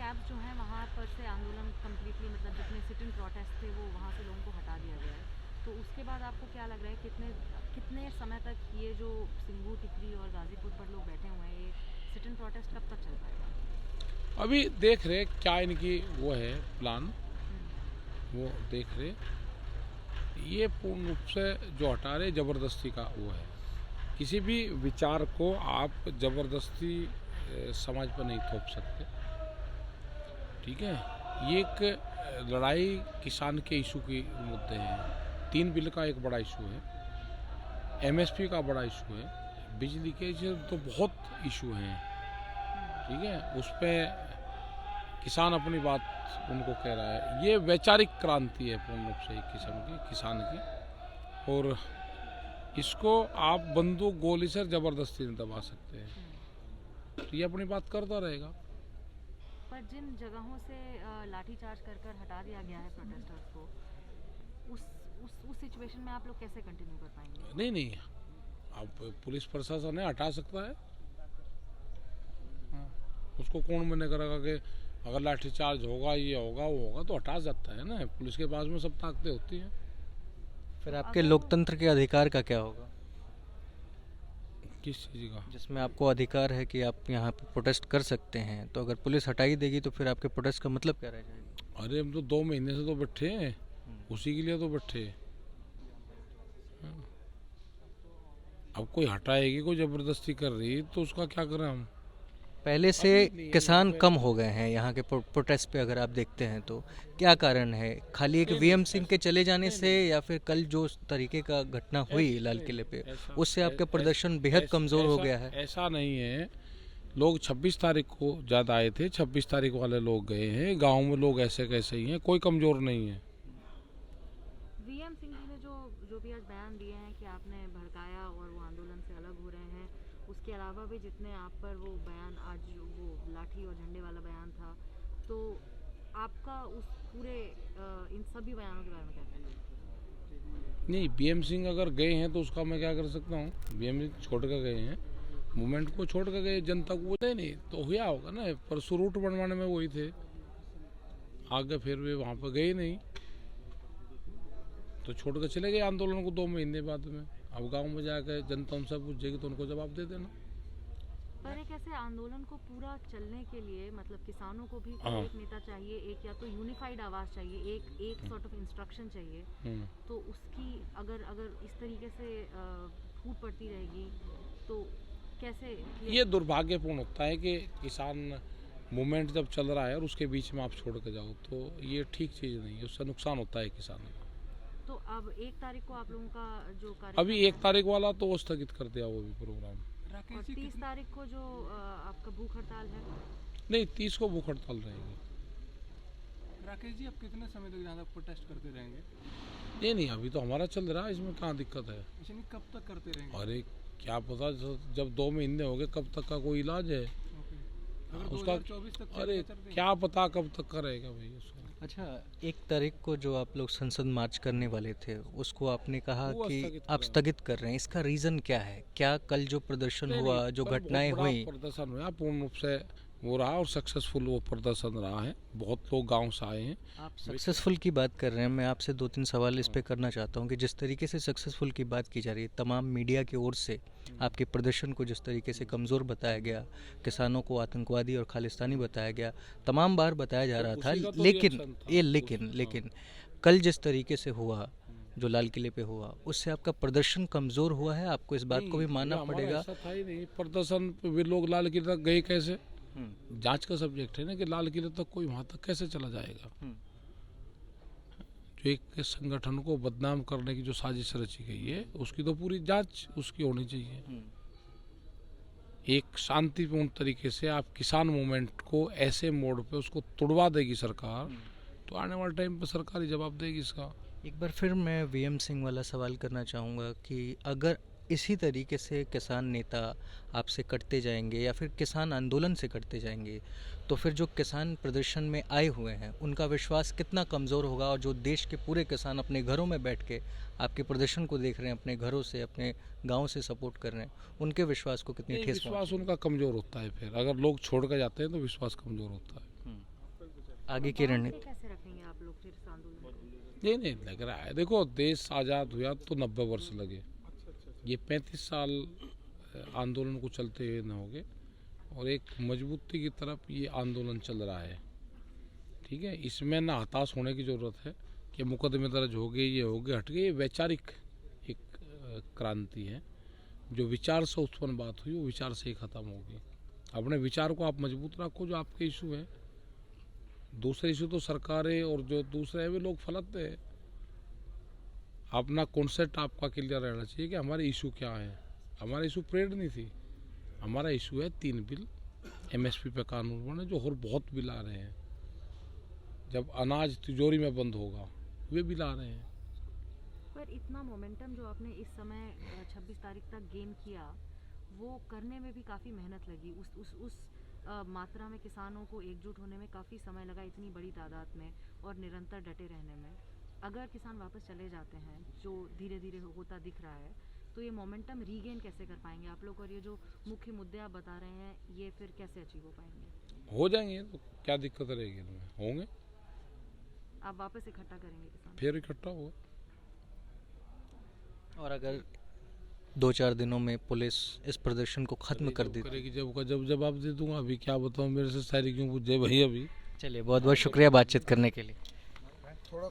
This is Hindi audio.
कैब्स जो हैं वहाँ पर से आंदोलन कम्प्लीटली मतलब जितने सिट इन प्रोटेस्ट थे वो वहाँ से लोगों को हटा दिया गया है। तो उसके बाद आपको क्या लग रहा है कितने कितने समय तक ये जो सिंगू, टिकरी और गाज़ीपुर पर लोग बैठे हुए हैं, ये सिट इन प्रोटेस्ट कब तक चल पाएगा? अभी देख रहे क्या इनकी वो है प्लान, वो देख रहे। ये पूर्ण रूप से जो हटा रहे ज़बरदस्ती का वो है। किसी भी विचार को आप ज़बरदस्ती समाज पर नहीं थोप सकते, ठीक है। ये एक लड़ाई किसान के इशू के मुद्दे हैं। 3 बिल का एक बड़ा इशू है, एमएसपी का बड़ा इशू है, बिजली के तो बहुत इशू हैं, ठीक है। उस पर किसान अपनी बात उनको कह रहा है। ये वैचारिक क्रांति है पूर्ण रूप से एक किस्म की किसान की, और इसको आप बंदूक गोली से ज़बरदस्ती नहीं दबा सकते हैं। तो ये अपनी बात करता रहेगा। पर जिन जगहों से लाठीचार्ज कर कर हटा दिया गया है प्रोटेस्टर्स को, उस सिचुएशन में आप लोग कैसे कंटिन्यू कर पाएंगे? नहीं, आप पुलिस प्रशासन है, हटा सकता है। हाँ, उसको कौन मना करेगा कि अगर लाठीचार्ज होगा, ये होगा, वो होगा, तो हटा सकता है ना। पुलिस के पास में सब ताकतें होती हैं। फिर आपके लोकतंत्र के अधिकार का क्या होगा? किस चीज़ का? जिसमें आपको अधिकार है कि आप यहाँ पे प्रोटेस्ट कर सकते हैं, तो अगर पुलिस हटा ही देगी तो फिर आपके प्रोटेस्ट का मतलब क्या रह जाएगा? अरे हम तो 2 महीने से तो बैठे हैं, उसी के लिए तो बैठे हैं। अब कोई हटाएगी, कोई ज़बरदस्ती कर रही तो उसका क्या करें हम? पहले से किसान कम हो गए हैं यहाँ के प्रोटेस्ट पे, अगर आप देखते हैं तो क्या कारण है? खाली एक वीएम सिंह के चले जाने से, या फिर कल जो तरीके का घटना हुई लाल किले पे, उससे आपका प्रदर्शन बेहद कमज़ोर हो गया है? ऐसा नहीं है। लोग 26 तारीख को ज़्यादा आए थे, 26 तारीख वाले लोग गए हैं। गांव में लोग ऐसे कैसे ही हैं, कोई कमज़ोर नहीं है। वीएम सिंह जी ने जो भी आज बयान दिए हैं कि आपने भड़काया और वो आंदोलन से अलग हो रहे हैं, उसके अलावा भी जितने आप पर वो बयान आज वो लाठी और झंडे वाला बयान था, तो आपका उस पूरे इन सभी बयानों के बारे में क्या कहना है? नहीं, बीएम सिंह अगर गए हैं तो उसका मैं क्या कर सकता हूँ? बीएम सिंह छोड़ कर गए हैं, मूवमेंट को छोड़ कर गए, जनता को बोले नहीं तो हुआ होगा ना। परसों रूट बनवाने में वही थे, आगे फिर वे वहाँ पर गए नहीं, तो छोड़ कर चले गए आंदोलन को 2 महीने बाद में। अब गांव में जाकर जनता उनसे पूछेगी तो उनको जवाब दे देना। पर एक ऐसे आंदोलन को पूरा चलने के लिए मतलब किसानों को भी एक नेता चाहिए, एक या तो यूनिफाइड आवाज़ चाहिए, एक सॉर्ट ऑफ इंस्ट्रक्शन चाहिए। तो उसकी अगर इस तरीके से फूट पड़ती रहेगी तो कैसे? ये दुर्भाग्यपूर्ण होता है कि किसान मूवमेंट जब चल रहा है और उसके बीच में आप छोड़ के जाओ, तो ये ठीक चीज़ नहीं है, उससे नुकसान होता है किसानों का। तो अब 1 तारीख को आप लोगों का जो अभी 1 तारीख वाला तो स्थगित कर दिया वो भी प्रोग्राम, और 30 तारीख को जो आपका भूख हड़ताल है? नहीं, 30 को भूख हड़ताल रहेगी। राकेश जी, आप कितने समय तक ज़्यादा प्रोटेस्ट करते रहेंगे? नहीं, अभी तो हमारा चल रहा है, इसमें कहाँ दिक्कत है? अच्छा, नहीं, कब तक करते रहेंगे? अरे क्या पता, जब 2 महीने हो गए कब तक का कोई इलाज है उसका? 2024 तक अरे क्या पता कब तक का रहेगा भाई उसका। अच्छा, 1 तारीख को जो आप लोग संसद मार्च करने वाले थे, उसको आपने कहा वो कि स्थगित आप स्थगित कर रहे हैं, इसका रीज़न क्या है? क्या कल जो प्रदर्शन हुआ, जो घटनाएं हुई? प्रदर्शन हुआ पूर्ण रूप से वो रहा और सक्सेसफुल वो प्रदर्शन रहा है। बहुत लोग गांव से आए हैं। आप सक्सेसफुल की बात कर रहे हैं, मैं आपसे 2-3 सवाल इस पे करना चाहता हूँ कि जिस तरीके से सक्सेसफुल की बात की जा रही है, तमाम मीडिया की ओर से आपके प्रदर्शन को जिस तरीके से कमज़ोर बताया गया, किसानों को आतंकवादी और खालिस्तानी बताया गया, तमाम बार बताया जा रहा था, लेकिन कल जिस तरीके से हुआ, जो लाल किले पे हुआ, उससे आपका प्रदर्शन कमज़ोर हुआ है, आपको इस बात को भी मानना पड़ेगा। ऐसा था ही नहीं, प्रदर्शन पे भी लोग लाल किले तक गए कैसे? जांच का सब्जेक्ट है ना कि लाल किले तक कोई वहां तक कैसे चला जाएगा। जो एक संगठन को बदनाम करने की जो साजिश रची गई है, उसकी तो पूरी जांच उसकी होनी चाहिए। एक शांतिपूर्ण तरीके से आप किसान मूवमेंट को ऐसे मोड़ पे उसको तुड़वा देगी सरकार, तो आने वाले टाइम पे सरकार ही जवाब देगी इसका। एक बार फिर मैं वीएम सिंह वाला सवाल करना चाहूँगा कि अगर इसी तरीके से किसान नेता आपसे कटते जाएंगे या फिर किसान आंदोलन से कटते जाएंगे, तो फिर जो किसान प्रदर्शन में आए हुए हैं उनका विश्वास कितना कमज़ोर होगा, और जो देश के पूरे किसान अपने घरों में बैठ के आपके प्रदर्शन को देख रहे हैं, अपने घरों से, अपने गांव से सपोर्ट कर रहे हैं, उनके विश्वास को कितनी ठेस विश्वास उनका कमज़ोर होता है। फिर अगर लोग छोड़ कर जाते हैं तो विश्वास कमज़ोर होता है। आगे की बांध के रणनीति? कैसे रखेंगे आप लोग फिर इस आंदोलन को? नहीं लग रहा है। देखो, देश आज़ाद हुआ तो 90 वर्ष लगे, ये 35 साल आंदोलन को चलते हुए न हो गए, और एक मजबूती की तरफ ये आंदोलन चल रहा है। ठीक है, इसमें ना हताश होने की ज़रूरत है कि मुकदमे दर्ज हो गए, ये हो गए, हट गए। ये वैचारिक एक क्रांति है, जो विचार से उत्पन्न बात हुई वो विचार से ही ख़त्म होगी। अपने विचार को आप मजबूत रखो, जो आपके इशू है। दूसरे इशू तो सरकारें और जो दूसरे है वे लोग फलते हैं। अपना कॉन्सेप्ट आपका क्लियर रहना चाहिए कि हमारे इशू क्या है। हमारा इशू परेड नहीं थी, हमारा इशू है 3 बिल, MSP पे कानून बने, जो और बहुत बिल आ रहे हैं। जब अनाज तिजोरी में बंद होगा, वे बिल आ रहे हैं। पर इतना मोमेंटम जो आपने इस समय 26 तारीख तक गेन किया, वो करने में भी काफ़ी मेहनत लगी। उस मात्रा में किसानों को एकजुट होने में काफ़ी समय लगा, इतनी बड़ी तादाद में, और निरंतर डटे रहने में। अगर किसान वापस चले जाते हैं, जो धीरे धीरे होता दिख रहा है, तो ये मोमेंटम रीगेन कैसे कर पाएंगे आप लोग? और ये जो मुख्य मुद्दे आप बता रहे हैं, ये फिर कैसे अचीव हो पाएंगे? हो जाएंगे तो क्या दिक्कत रहेगी इनमें? होंगे, आप वापस इकट्ठा करेंगे किसान? फिर इकट्ठा होगा। और अगर 2-4 दिनों में पुलिस इस प्रदर्शन को खत्म कर देती? करेगी जब जवाब दे दूंगा। अभी क्या बताऊं, मेरे से सारी क्यों पूछे भाई अभी। चलिए, बहुत बहुत शुक्रिया बातचीत करने के लिए। थोड़ा